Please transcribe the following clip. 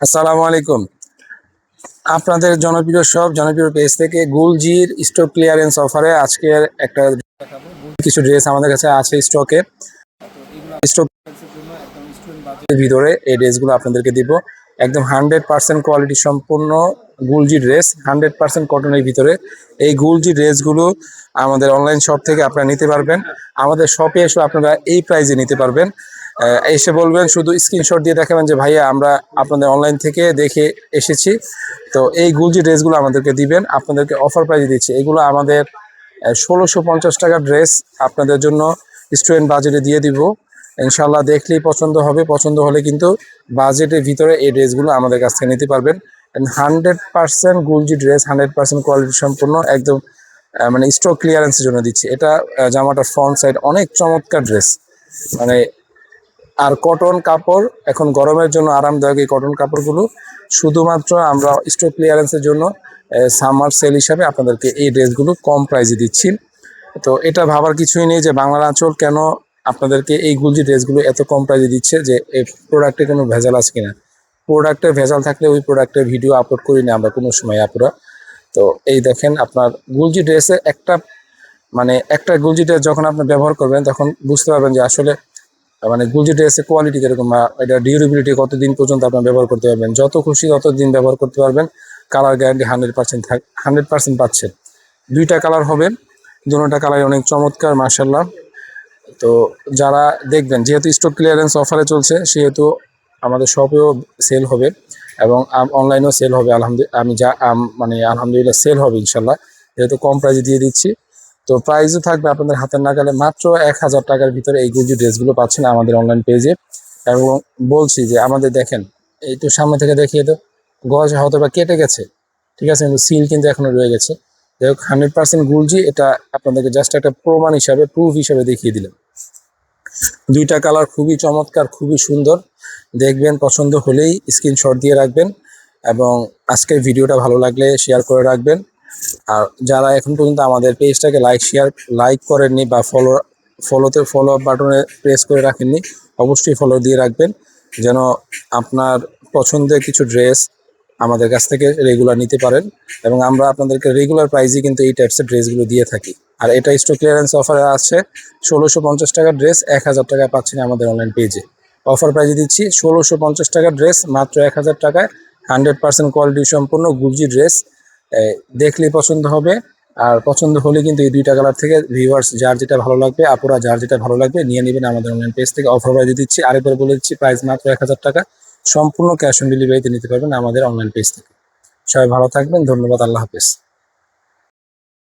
আসসালামু আলাইকুম। আপনাদের জনপ্রিয় পেজ থেকে গুলজির স্টক ক্লিয়ারেন্স অফারে আজকের একটা কিছু ড্রেস আমাদের কাছে আছে স্টকে। স্টক ভিতরে এই ড্রেসগুলো আপনাদেরকে দিব একদম 100% কোয়ালিটি সম্পূর্ণ গুলজি ড্রেস, 100% কটনের ভিতরে। এই গুলজি ড্রেসগুলো আমাদের অনলাইন শপ থেকে আপনারা নিতে পারবেন। আমাদের শপে এসে আপনারা এই প্রাইজে নিতে পারবেন। এসে বলবেন, শুধু স্ক্রিনশট দিয়ে দেখাবেন যে ভাইয়া আমরা আপনাদের অনলাইন থেকে দেখে এসেছি। তো এই গুলজি ড্রেসগুলো আমাদেরকে দিবেন, আপনাদেরকে অফার প্রাইজে দিচ্ছি। এগুলো আমাদের 1650 টাকা ড্রেস আপনাদের জন্য স্টুডেন্ট বাজেটে দিয়ে দিব। ইনশাল্লাহ দেখলেই পছন্দ হবে, পছন্দ হলে কিন্তু বাজেটের ভিতরে এই ড্রেসগুলো আমাদের কাছ থেকে নিতে পারবেন। 100% গুলজি ড্রেস, 100% কোয়ালিটি সম্পূর্ণ, একদম মানে স্টক ক্লিয়ারেন্সের জন্য দিচ্ছি এটা। জামাটার ফ্রন্ট সাইড অনেক চমৎকার ড্রেস, মানে আর কটন কাপড় এখন গরমের জন্য আরামদায়ক। এই কটন কাপড়গুলো শুধুমাত্র আমরা স্টক ক্লিয়ারেন্সের জন্য সামার সেল হিসাবে আপনাদেরকে এই ড্রেসগুলো কম প্রাইসে দিচ্ছি। তো এটা ভাবার কিছুই নেই যে বাংলার আঁচল কেন আপনাদেরকে এই গুলজি ড্রেসগুলো এত কম প্রাইসে দিচ্ছে, যে এই প্রোডাক্টে কোনো ভেজাল আছে কিনা। প্রোডাক্টে ভেজাল থাকলে ওই প্রোডাক্টের ভিডিও আপলোড করি না আমরা কোনো সময় আপুরা। তো এই দেখেন, আপনার গুলজি ড্রেসে একটা গুলজি ড্রেস যখন আপনি ব্যবহার করবেন তখন বুঝতে পারবেন যে আসলে মানে গুলজি ড্রেসের কোয়ালিটি কিরকম, বা এটা ডিউরেবিলিটি কতদিন পর্যন্ত আপনার ব্যবহার করতে পারবেন। যত খুশি ততদিন ব্যবহার করতে পারবেন। কালার গ্যারান্টি 100% পাচ্ছেন। দুইটা কালার হবে, দুটোটা কালার অনেক চমৎকার মাশাআল্লাহ। তো যারা দেখবেন, যেহেতু স্টক ক্লিয়ারেন্স অফারে চলছে সেহেতু আমাদের শপেও সেল হবে এবং অনলাইনেও সেল হবে। আলহামদুলিল্লাহ সেল হবে ইনশাল্লাহ, যেহেতু কম প্রাইসে দিয়ে দিচ্ছি। তো প্রাইসও থাকবে আপনাদের হাতের নাগালে, মাত্র 1000 টাকার ভিতরে এই গুলজি ড্রেসগুলো পাচ্ছেন আমাদের অনলাইন পেজে। এবং বলছি যে আমাদের দেখেন, এই তো সামনে থেকে দেখিয়ে তো গজ হয়তো বা কেটে গেছে, ঠিক আছে, কিন্তু সিল কিন্তু এখনো রয়ে গেছে। যাই হোক, 100% গুলজি, এটা আপনাদেরকে জাস্ট একটা প্রমাণ হিসাবে, প্রুফ হিসাবে দেখিয়ে দিলাম। দুইটা কালার খুবই চমৎকার, খুবই সুন্দর। দেখবেন, পছন্দ হলেই স্ক্রিনশট দিয়ে রাখবেন এবং আজকের ভিডিওটা ভালো লাগলে শেয়ার করে রাখবেন। আর যারা এখন পর্যন্ত আমাদের পেজটাকে লাইক করেননি বা ফলো আপ বাটনে প্রেস করে রাখেননি, অবশ্যই ফলো দিয়ে রাখবেন, যেন আপনার পছন্দের কিছু ড্রেস আমাদের কাছ থেকে রেগুলার নিতে পারেন। এবং আমরা আপনাদেরকে রেগুলার প্রাইসে কিন্তু এই টাইপসের ড্রেসগুলো দিয়ে থাকি। আর এটা স্টক ক্লিয়ারেন্স অফারে আছে 1650 টাকার ড্রেস 1000 টাকায় পাচ্ছেন আমাদের অনলাইন পেজে। অফার প্রাইসে দিচ্ছি 1650 টাকার ড্রেস মাত্র 1000 টাকায়, 100% কোয়ালিটি সম্পূর্ণ গুলজি ড্রেস। দেখলেই পছন্দ হবে। আর পছন্দ হলে কিন্তু এই দুইটা কালার থেকে ভিউয়ার্স যার যেটা ভালো লাগবে, আপুরা যার যেটা ভালো লাগবে নিয়ে নেবেন আমাদের অনলাইন পেজ থেকে। অফার প্রাইসে দিচ্ছি, আরেকবার বলে দিচ্ছি, প্রাইস মাত্র 1000 টাকা। সম্পূর্ণ ক্যাশ অন ডেলিভারিতে নিতে পারবেন আমাদের অনলাইন পেজ থেকে। সবাই ভালো থাকবেন, ধন্যবাদ, আল্লাহ হাফেজ।